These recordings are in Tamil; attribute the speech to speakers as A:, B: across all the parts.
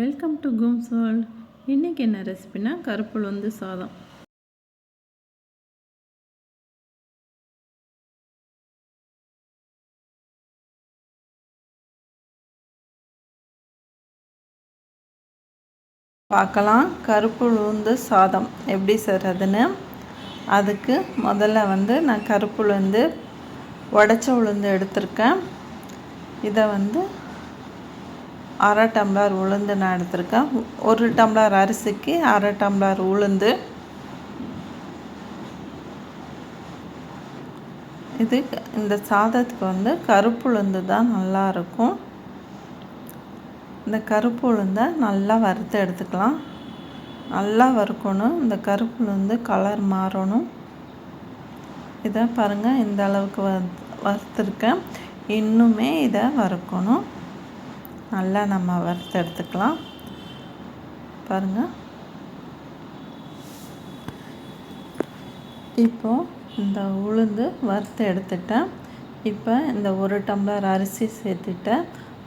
A: Welcome to Coombs world. இன்றைக்கி என்ன ரெசிபினா கருப்பு உளுந்து சாதம். பார்க்கலாம் கருப்பு உளுந்து சாதம் எப்படி செய்கிறதுன்னு. அதுக்கு முதல்ல நான் கருப்பு உளுந்து உடச்ச உளுந்து எடுத்திருக்கேன். இதை அரை டம்ளர் உளுந்து நான் எடுத்திருக்கேன். ஒரு டம்ளர் அரிசிக்கு அரை டம்ளர் உளுந்து. இது இந்த சாதத்துக்கு கருப்பு உளுந்து தான் நல்லாயிருக்கும். இந்த கருப்பு உளுந்தை நல்லா வறுத்து எடுத்துக்கலாம். நல்லா வறுக்கணும். இந்த கருப்பு உளுந்து கலர் மாறணும். இதை பாருங்கள், இந்த அளவுக்கு வறுத்துருக்கேன். இன்னுமே இதை வறுக்கணும். நல்லா நம்ம வறுத்து எடுத்துக்கலாம். பாருங்கள், இப்போது இந்த உளுந்து வறுத்து எடுத்துட்டேன். இப்போ இந்த ஒரு டம்ளர் அரிசி சேர்த்துட்டேன்.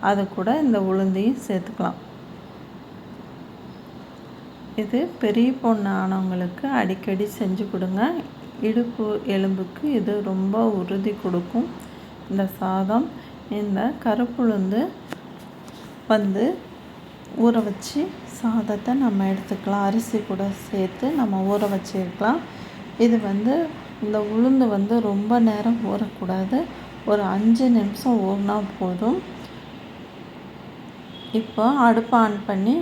A: அது கூட இந்த உளுந்தையும் சேர்த்துக்கலாம். இது பெரிய பொண்ணு ஆனவங்களுக்கு அடிக்கடி செஞ்சு கொடுங்க. இடுப்பு எலும்புக்கு இது ரொம்ப உறுதி கொடுக்கும் இந்த சாதம். இந்த கருப்பு உளுந்து ஊற வச்சு சாதத்தை நம்ம எடுத்துக்கலாம். அரிசி கூட சேர்த்து நம்ம ஊற வச்சுருக்கலாம். இது இந்த உளுந்து ரொம்ப நேரம் ஊறக்கூடாது. ஒரு 5 நிமிஷம் ஊறினா போதும். இப்போ அடுப்பை ஆன் பண்ணி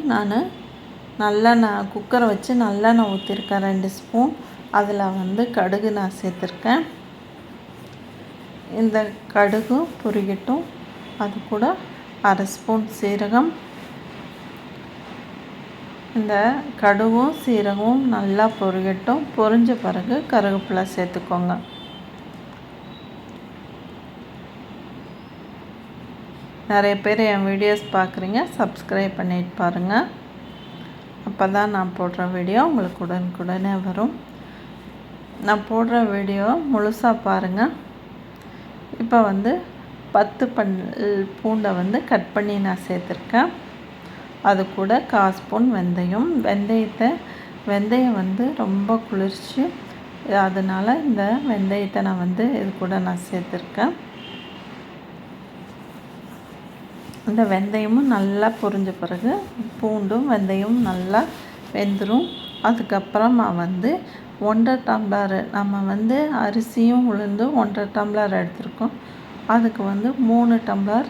A: நல்லெண்ணெய் குக்கரை வச்சு நல்லெண்ணெய் ஊற்றிருக்கேன் 2 ஸ்பூன். அதில் கடுகு நான் சேர்த்துருக்கேன். இந்த கடுகு பொரிக்கட்டும். அது கூட அரை ஸ்பூன் சீரகம். இந்த கடுகும் சீரகமும் நல்லா பொரிக்கட்டும். பொரிஞ்ச பிறகு கருவேப்பிலை சேர்த்துக்கோங்க. நிறைய பேர் என் வீடியோஸ் பார்க்குறீங்க, சப்ஸ்கிரைப் பண்ணிட்டு பாருங்கள். அப்போ தான் நான் போடுற வீடியோ உங்களுக்கு உடனுக்குடனே வரும். நான் போடுற வீடியோ முழுசாக பாருங்கள். இப்போ 10 பூண்டை கட் பண்ணி நான் சேர்த்துருக்கேன். அது கூட 1/4 ஸ்பூன் வெந்தயம். வெந்தயம் ரொம்ப குளிர்ச்சி. அதனால் இந்த வெந்தயத்தை நான் இது கூட நான் சேர்த்துருக்கேன். இந்த வெந்தயமும் நல்லா பொரிஞ்ச பிறகு பூண்டும் வெந்தயமும் நல்லா வெந்துடும். அதுக்கப்புறமா 1.5 டம்ளர் நம்ம அரிசியும் உளுந்து 1.5 டம்ளர் எடுத்துருக்கோம். அதுக்கு 3 டம்ளர்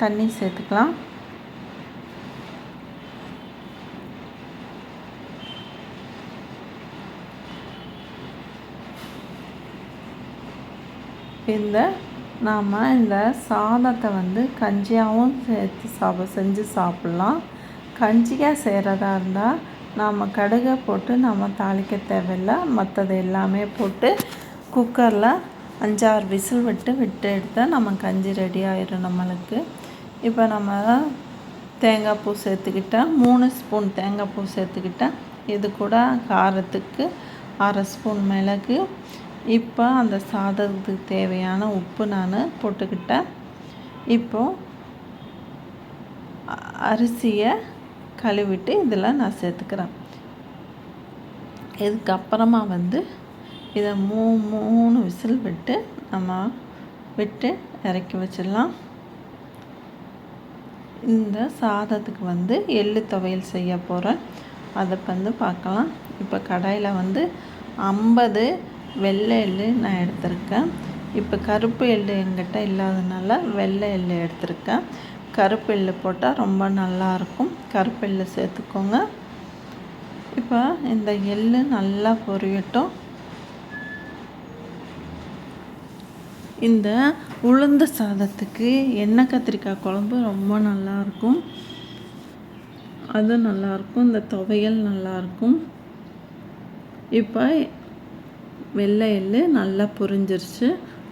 A: தண்ணி சேர்த்துக்கலாம். நாம் இந்த சாதத்தை கஞ்சியாகவும் சேர்த்து செஞ்சு சாப்பிட்லாம். கஞ்சியாக செய்கிறதா இருந்தால் நாம் கடுகை போட்டு நம்ம தாளிக்க தேவையில்லை. மற்றது எல்லாமே போட்டு குக்கரில் 5-6 விசில் விட்டு எடுத்தால் நம்ம கஞ்சி ரெடி ஆயிடும் நம்மளுக்கு. இப்போ நம்ம தேங்காய் பூ சேர்த்துக்கிட்டேன். 3 ஸ்பூன் தேங்காய் பூ சேர்த்துக்கிட்டேன். இது கூட காரத்துக்கு அரை ஸ்பூன் மிளகு. இப்போ அந்த சாதத்துக்கு தேவையான உப்பு நான் போட்டுக்கிட்டேன். இப்போது அரிசியை கழுவிட்டு இதில் நான் சேர்த்துக்கிறேன். இதுக்கப்புறமா இதை 3 விசில் விட்டு இறக்கி வச்சிடலாம். இந்த சாதத்துக்கு எள்ளு துவையல் செய்ய போகிறேன். அதை பார்க்கலாம். இப்போ கடாயில் 50 வெள்ளை எள்ளு நான் எடுத்திருக்கேன். இப்போ கருப்பு எள்ளு என்கிட்ட இல்லாதனால வெள்ளை எள்ளு எடுத்திருக்கேன். கருப்பு எள்ளு போட்டால் ரொம்ப நல்லாயிருக்கும். கருப்பு எள்ளு சேர்த்துக்கோங்க. இப்போ இந்த எள்ளு நல்லா பொரியட்டும். இந்த உளுந்து சாதத்துக்கு எண்ணெய் கத்திரிக்காய் குழம்பு ரொம்ப நல்லாயிருக்கும். அது நல்லாயிருக்கும். இந்த துவையல் நல்லாயிருக்கும். இப்போ வெள்ளை எள்ளு நல்லா பொரிஞ்சிருச்சு.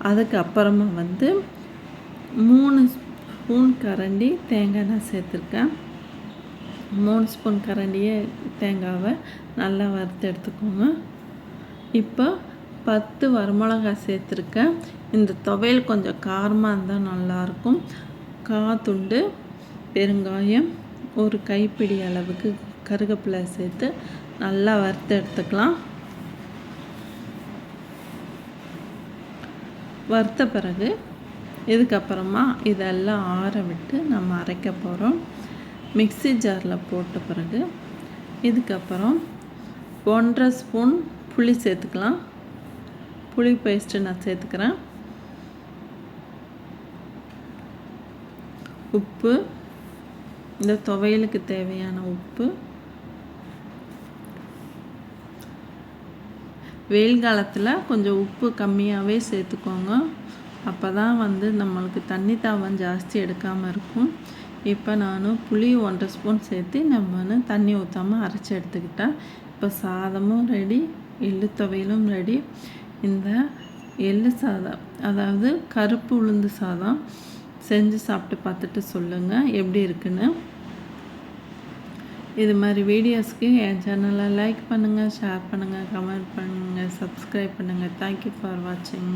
A: அதுக்கப்புறமா 3 ஸ்பூன் கரண்டி தேங்காய் நான் சேர்த்துருக்கேன். 3 ஸ்பூன் கரண்டியே தேங்காவை நல்லா வறுத்து எடுத்துக்கோங்க. இப்போ 10 வரமிளகாய் சேர்த்துருக்கேன். இந்த துவையல் கொஞ்சம் காரமாக இருந்தால் நல்லாயிருக்கும். காத்துண்டு பெருங்காயம் ஒரு கைப்பிடி அளவுக்கு கருவேப்பிலை சேர்த்து நல்லா வறுத்து எடுத்துக்கலாம். வறுத்த பிறகு இதுக்கப்புறமா இதெல்லாம் ஆற விட்டு நம்ம அரைக்க போகிறோம். மிக்ஸி ஜாரில் போட்ட பிறகு இதுக்கப்புறம் 1.5 ஸ்பூன் புளி சேர்த்துக்கலாம். புளி பேஸ்ட்டு நான் சேர்த்துக்கிறேன். உப்பு, இந்த துவையலுக்கு தேவையான உப்பு. வெயில் காலத்தில் கொஞ்சம் உப்பு கம்மியாகவே சேர்த்துக்கோங்க. அப்போ தான் வந்து நம்மளுக்கு தண்ணி தாவம் ஜாஸ்தி எடுக்காமல் இருக்கும். இப்போ நான் புளி 1.5 ஸ்பூன் சேர்த்து நம்ம தண்ணி ஊற்றாமல் அரைச்சி எடுத்துக்கிட்டேன். இப்போ சாதமும் ரெடி, எள்ளு துவையலும் ரெடி. இந்த எள்ளு சாதம், அதாவது கருப்பு உளுந்து சாதம் செஞ்சு சாப்பிட்டு பார்த்துட்டு சொல்லுங்கள் எப்படி இருக்குன்னு. இது மாதிரி வீடியோஸ்க்கு என் சேனலை லைக் பண்ணுங்கள், ஷேர் பண்ணுங்கள், கமெண்ட் பண்ணுங்கள், சப்ஸ்கிரைப் பண்ணுங்கள். தேங்க்யூ ஃபார் வாட்சிங்.